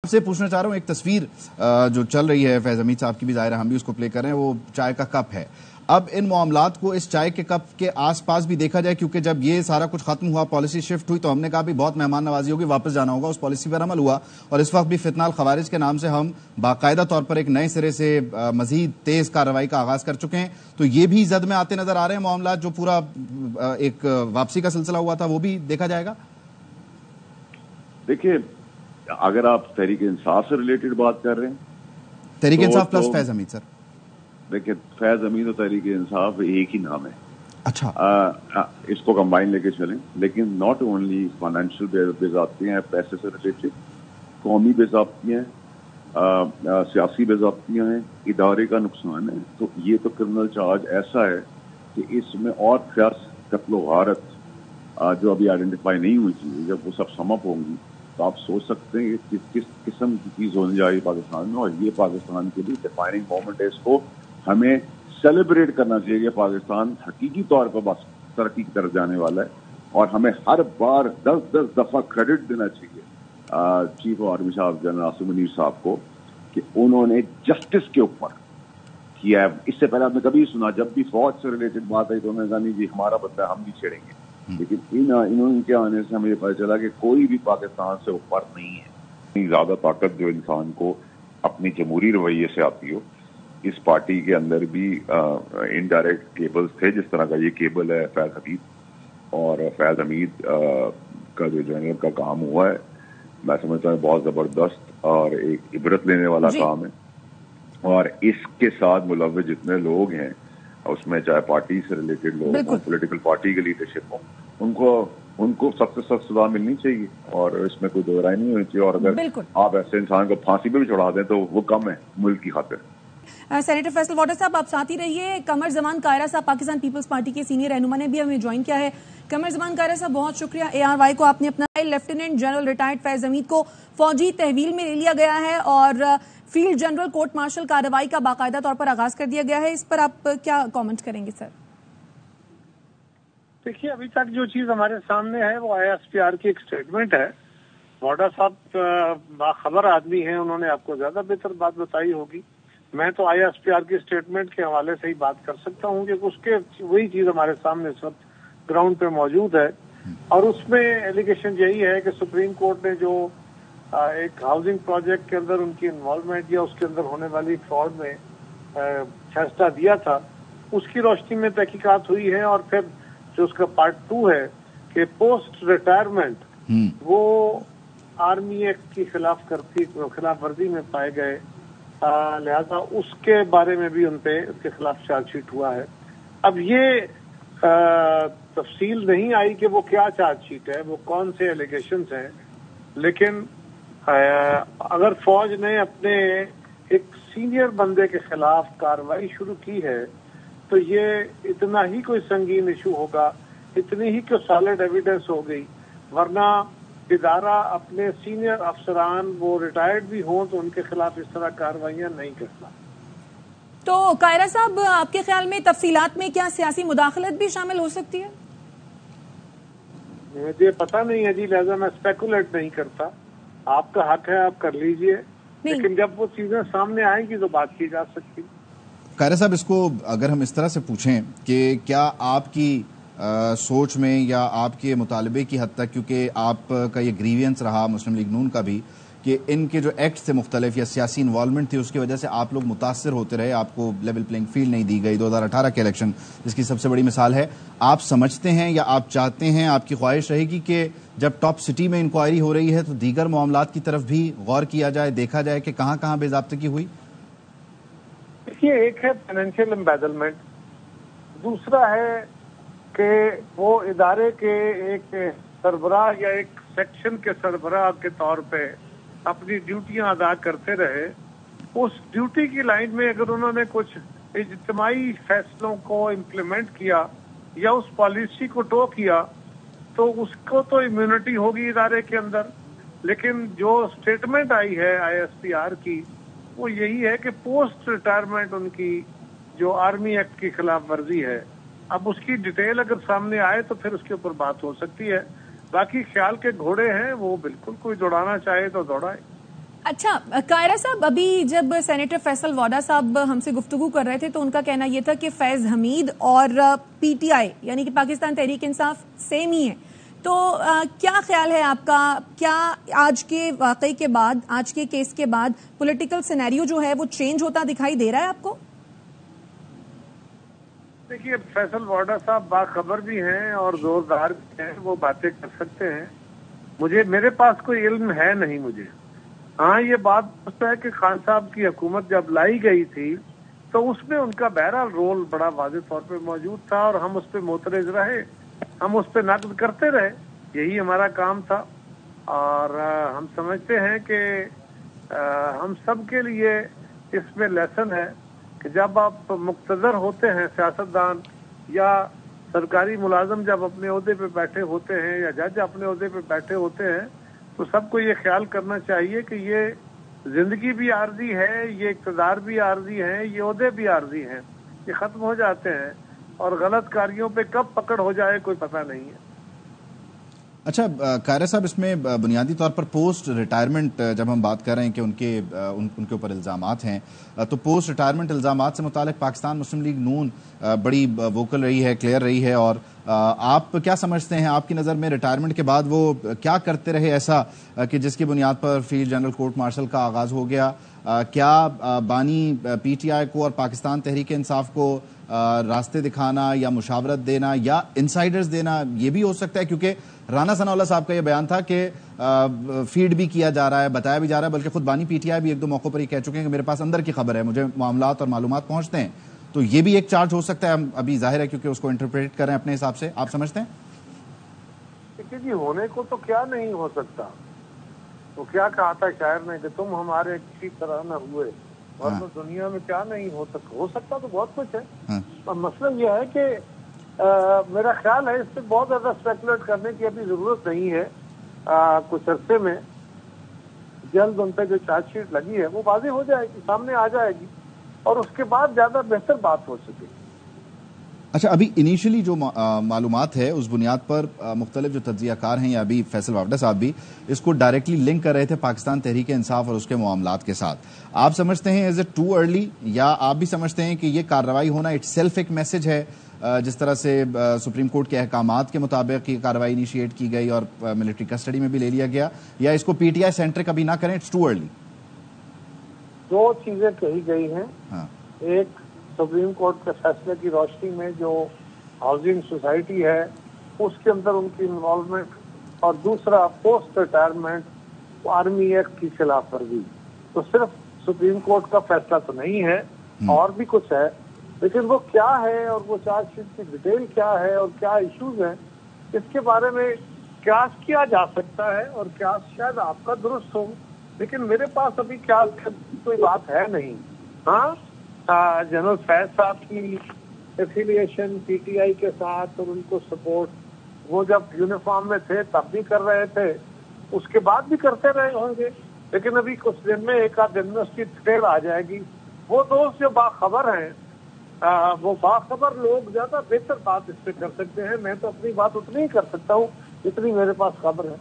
से पूछना चाह रहा हूँ, एक तस्वीर जो चल रही है फैज हमीद साहब की भी ज़ाहिर है, हम भी उसको प्ले कर रहे हैं, वो चाय का कप है। अब इन मामलात को इस चाय के कप के आसपास भी देखा जाए, क्योंकि जब ये सारा कुछ खत्म हुआ, पॉलिसी शिफ्ट हुई, तो हमने कहा भी बहुत मेहमान नवाजी होगी, वापस जाना होगा, उस पॉलिसी पर अमल हुआ और इस वक्त भी फितनाल खवारिज के नाम से हम बाकायदा तौर पर एक नए सिरे से मजीद तेज कार्रवाई का आगाज कर चुके हैं। तो ये भी जद में आते नजर आ रहे हैं मामला, जो पूरा एक वापसी का सिलसिला हुआ था वो भी देखा जाएगा। देखिए, अगर आप तहरीक इंसाफ से रिलेटेड बात कर रहे हैं, तहरीक इंसाफ प्लस फैज हमीद सर, देखिए फैज हमीद और तहरीक इंसाफ एक ही नाम है। अच्छा, इसको कंबाइन लेके चलें, लेकिन नॉट ओनली फाइनेंशियल बेज़ाब्तियां हैं, पैसे से रिलेटेड कौमी बेज़ाब्तियां हैं, सियासी बेज़ाब्तियां हैं, इदारे का नुकसान है। तो ये तो क्रिमिनल चार्ज ऐसा है कि इसमें और कत्ल गारत जो अभी आइडेंटिफाई नहीं हुई थी, जब वो सब समअप होंगी तो आप सोच सकते हैं कि किस किस्म की चीज होने जा रही है पाकिस्तान में। और ये पाकिस्तान के लिए डिफाइनिंग मोमेंट है। इसको हमें सेलिब्रेट करना चाहिए कि पाकिस्तान हकीकी तौर पर बस तरक्की की तरफ जाने वाला है। और हमें हर बार 10-10 दफा क्रेडिट देना चाहिए चीफ ऑफ आर्मी साहब जनरल आसिम मुनीर साहब को कि उन्होंने जस्टिस के ऊपर किया है। इससे पहले आपने कभी सुना, जब भी फौज से रिलेटेड बात आई तो उन्होंने कहा नहीं जी हमारा बदला हम भी छेड़ेंगे। लेकिन इनके आने से हमें पता चला कि कोई भी पाकिस्तान से ऊपर नहीं है। इतनी ज्यादा ताकत जो इंसान को अपनी जमहूरी रवैये से आती हो, इस पार्टी के अंदर भी इनडायरेक्ट केबल्स थे, जिस तरह का ये केबल है फैज हमीद। और फैज हमीद का जो जनरल का काम हुआ है, मैं समझता हूँ बहुत जबरदस्त और एक इबरत लेने वाला काम है। और इसके साथ मुलव्वस जितने लोग हैं उसमें, चाहे पार्टी से रिलेटेड लोग हों, पॉलिटिकल पार्टी की लीडरशिप हो, उनको सख्त से सख्त सजा मिलनी चाहिए और इसमें कोई दो राय नहीं होनी चाहिए। और अगर आप ऐसे इंसान को फांसी पे भी चढ़ा दें तो वो कम है मुल्क की खातिर। सेनेटर फैसल वाटर साहब, आप साथ ही रहिए। कमर जमान कायरा साहब पाकिस्तान पीपल्स पार्टी के सीनियर रहनुमा ने भी हमें ज्वाइन किया है। कमर जमान कायरा साहब, बहुत शुक्रिया। ARY को आपने अपना lieutenant general retired Faiz Hamid को फौजी तहवील में ले लिया गया है और फील्ड जनरल कोर्ट मार्शल कार्रवाई का बाकायदा तौर पर आगाज कर दिया गया है। इस पर आप क्या कमेंट करेंगे सर? देखिए, अभी तक जो चीज हमारे सामने है वो ISPR की एक स्टेटमेंट है। वाडा साहब बाखबर आदमी हैं, उन्होंने आपको ज्यादा बेहतर बात बताई होगी। मैं तो ISPR की स्टेटमेंट के हवाले से ही बात कर सकता हूँ कि उसके वही चीज हमारे सामने सब ग्राउंड पे मौजूद है। और उसमें एलिगेशन यही है कि सुप्रीम कोर्ट ने जो एक हाउसिंग प्रोजेक्ट के अंदर उनकी इन्वॉल्वमेंट या उसके अंदर होने वाली फ्रॉड में फैसला दिया था, उसकी रोशनी में तहकीकात हुई है। और फिर जो उसका पार्ट 2 है कि पोस्ट रिटायरमेंट वो आर्मी एक्ट की खिलाफ वर्जी में पाए गए, लिहाजा उसके बारे में भी उसके खिलाफ चार्जशीट हुआ है। अब ये तफसील नहीं आई कि वो क्या चार्जशीट है, वो कौन से एलिगेशंस हैं। लेकिन अगर फौज ने अपने एक सीनियर बंदे के खिलाफ कार्रवाई शुरू की है तो ये इतना ही कोई संगीन इशू होगा, इतनी ही कोई सॉलिड एविडेंस हो गई। वरना इदारा अपने सीनियर अफसरान, वो रिटायर्ड भी हों तो उनके खिलाफ इस तरह कार्रवाइयां नहीं करता। तो कायरा साहब, आपके ख्याल में तफसीलात में क्या सियासी मुदाखलत भी शामिल हो सकती है? मुझे पता नहीं है जी, लिहाजा मैं स्पेकुलेट नहीं करता। आपका हक है, आप कर लीजिए, लेकिन जब वो चीजें सामने आएंगी तो बात की जा सकती। कायरा साहब, इसको अगर हम इस तरह से पूछें कि क्या आपकी सोच में या आपके मुतालबे की हद तक, क्योंकि आपका ये ग्रीवियंस रहा मुस्लिम लीग नून का भी कि इनके जो एक्ट थे मुख्तलिफ या सियासी इन्वॉल्वमेंट थी, उसकी वजह से आप लोग मुतासर होते रहे, आपको लेवल प्लेइंग फील्ड नहीं दी गई। 2018 के इलेक्शन जिसकी सबसे बड़ी मिसाल है। आप समझते हैं या आप चाहते हैं, आपकी ख्वाहिश रहेगी कि जब टॉप सिटी में इंक्वायरी हो रही है तो दीगर मामलात की तरफ भी गौर किया जाए, देखा जाए कि कहाँ कहाँ बेज़ाब्तगी हुई? देखिए, एक है फाइनेंशियल एम्बेजलमेंट, दूसरा है कि वो इदारे के एक सरबराह या एक सेक्शन के सरबराह के तौर पे अपनी ड्यूटियां अदा करते रहे। उस ड्यूटी की लाइन में अगर उन्होंने कुछ इज्तिमाई फैसलों को इम्प्लीमेंट किया या उस पॉलिसी को टो किया तो उसको तो इम्यूनिटी होगी इदारे के अंदर। लेकिन जो स्टेटमेंट आई है ISPR की, वो यही है कि पोस्ट रिटायरमेंट उनकी जो आर्मी एक्ट की खिलाफ वर्जी है। अब उसकी डिटेल अगर सामने आए तो फिर उसके ऊपर बात हो सकती है। बाकी ख्याल के घोड़े हैं, वो बिल्कुल कोई दौड़ाना चाहे तो दौड़ाए। अच्छा कायरा साहब, अभी जब सेनेटर फैसल वाडा साहब हमसे गुफ्तगू कर रहे थे तो उनका कहना यह था कि फैज हमीद और पीटीआई यानी कि पाकिस्तान तहरीक इंसाफ सेम ही है। तो क्या ख्याल है आपका, क्या आज के वाकई के बाद, आज के केस के बाद पॉलिटिकल सिनेरियो जो है वो चेंज होता दिखाई दे रहा है आपको? देखिए, फैसल वाडा साहब बाखबर भी हैं और जोरदार भी हैं, वो बातें कर सकते हैं। मेरे पास कोई इल्म है नहीं मुझे। हाँ, ये बात है कि खान साहब की हुकूमत जब लाई गई थी तो उसमें उनका बहरहाल रोल बड़ा वाज़ेह तौर पे मौजूद था और हम उस पर मोतरज रहे, हम उस पर नक़द करते रहे, यही हमारा काम था। और हम समझते हैं कि हम सब के लिए इसमें लेसन है कि जब आप मुक़्तदर होते हैं, सियासतदान या सरकारी मुलाजम जब अपने ओहदे पे बैठे होते हैं या जज अपने ओहदे पे बैठे होते हैं, तो सबको ये ख्याल करना चाहिए कि ये जिंदगी भी आर्जी है, ये इक़्तिदार भी आर्जी है, ये ओहदे भी आर्जी हैं, ये ख़त्म हो जाते हैं और गलत कार्यों पे कब पकड़ हो जाए कोई पता नहीं है। अच्छा कायरा साहब, इसमें बुनियादी तौर पर पोस्ट रिटायरमेंट जब हम बात कर रहे हैं कि उनके ऊपर इल्ज़ामात हैं, तो पोस्ट रिटायरमेंट इल्ज़ामात से मुतालिक पाकिस्तान मुस्लिम लीग नून बड़ी वोकल रही है, क्लियर रही है। और आप क्या समझते हैं, आपकी नज़र में रिटायरमेंट के बाद वो क्या करते रहे ऐसा कि जिसकी बुनियाद पर फील्ड जनरल कोर्ट मार्शल का आगाज़ हो गया? क्या बानी पीटीआई को और पाकिस्तान तहरीक इंसाफ को रास्ते दिखाना या मुशावरत देना या इंसाइडर्स देना ये भी हो सकता है? क्योंकि राना सनाउल्लाह साहब का ये बयान था कि फीड भी किया जा रहा है, बताया भी जा रहा है, बल्कि खुद बानी पीटीआई भी एक दो मौकों पर ही कह चुके हैं कि मेरे पास अंदर की खबर है, मुझे मामलात और मालूमात पहुंचते हैं। तो ये भी एक चार्ज हो सकता है, अभी जाहिर है क्योंकि उसको इंटरप्रेट कर रहे हैं अपने हिसाब से। आप समझते हैं? देखिए जी, होने को तो क्या नहीं हो सकता। तो क्या कहा था शायर ने कि तुम हमारे किसी तरह न हुए, और तो दुनिया में क्या नहीं हो सकता तो बहुत कुछ है। और मसला यह है कि मेरा ख्याल है इस पर बहुत ज्यादा स्पेकुलेट करने की अभी जरूरत नहीं है। कुछ अरसे में जल्द उन पर जो चार्जशीट लगी है वो वाज़ेह हो जाएगी, सामने आ जाएगी और उसके बाद ज्यादा बेहतर बात हो सकेगी। अच्छा, अभी इनिशियली जो मालूमात है उस बुनियाद पर मुख्तलिफ जो तज्ज़ियाकार हैं या अभी फैसल वाडा साहब भी इसको डायरेक्टली लिंक कर रहे थे पाकिस्तान तहरीक इंसाफ और उसके मामलात के साथ। आप समझते हैं इज इट टू अर्ली, या आप भी समझते हैं कि ये कार्रवाई होना इटसेल्फ एक मैसेज है, जिस तरह से सुप्रीम कोर्ट के अहकामात के मुताबिक ये कार्रवाई इनिशिएट की गई और मिलिट्री कस्टडी में भी ले लिया गया, या इसको पीटीआई सेंटर कभी ना करें, इट्स टू अर्ली? दो चीजें कही गई हैं। एक, सुप्रीम कोर्ट के फैसले की रोशनी में जो हाउसिंग सोसाइटी है उसके अंदर उनकी इन्वॉल्वमेंट, और दूसरा पोस्ट रिटायरमेंट आर्मी एक्ट की खिलाफ वर्जी। तो सिर्फ सुप्रीम कोर्ट का फैसला तो नहीं है, और भी कुछ है, लेकिन वो क्या है और वो चार्जशीट की डिटेल क्या है और क्या इश्यूज हैं, इसके बारे में क्यास किया जा सकता है और क्यास शायद आपका दुरुस्त हो, लेकिन मेरे पास अभी क्यास की कोई बात है नहीं। हाँ, जनरल फैज साहब की एफिलिएशन पीटीआई के साथ और उनको सपोर्ट वो जब यूनिफॉर्म में थे तब भी कर रहे थे, उसके बाद भी करते रहे होंगे, लेकिन अभी कुछ दिन में एक आध दिन में उसकी डिटेल आ जाएगी। वो दोस्त जो बाखबर हैं, वो बाखबर लोग ज्यादा बेहतर बात इस पे कर सकते हैं। मैं तो अपनी बात उतनी ही कर सकता हूँ जितनी मेरे पास खबर है।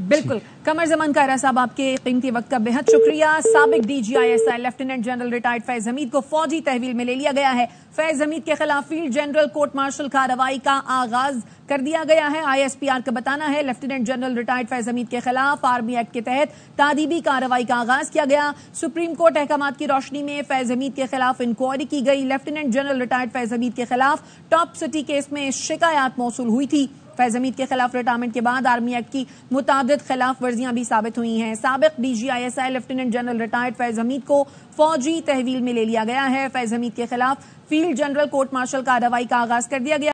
बिल्कुल। कमर जमान कायरा साहब, आपके कीमती वक्त का बेहद शुक्रिया। साबिक DGISI lieutenant general retired Faiz Hamid को फौजी तहवील में ले लिया गया है। फैज हमीद के खिलाफ फील्ड जनरल कोर्ट मार्शल कार्रवाई का आगाज कर दिया गया है। ISPR का बताना है lieutenant general retired Faiz Hamid के खिलाफ आर्मी एक्ट के तहत तादीबी कार्रवाई का आगाज किया गया। सुप्रीम कोर्ट अहकामात की रोशनी में फैज हमीद के खिलाफ इंक्वायरी की गई। Lieutenant general retired Faiz Hamid के खिलाफ टॉप सिटी केस में शिकायत मौसूल हुई थी। फैज हमीद के खिलाफ रिटायरमेंट के बाद आर्मी एक्ट की मुतादिद खिलाफ वर्जियां भी साबित हुई हैं। साबिक DGISI lieutenant general retired Faiz Hamid को फौजी तहवील में ले लिया गया है। फैज हमीद के खिलाफ फील्ड जनरल कोर्ट मार्शल कार्रवाई का आगाज कर दिया गया।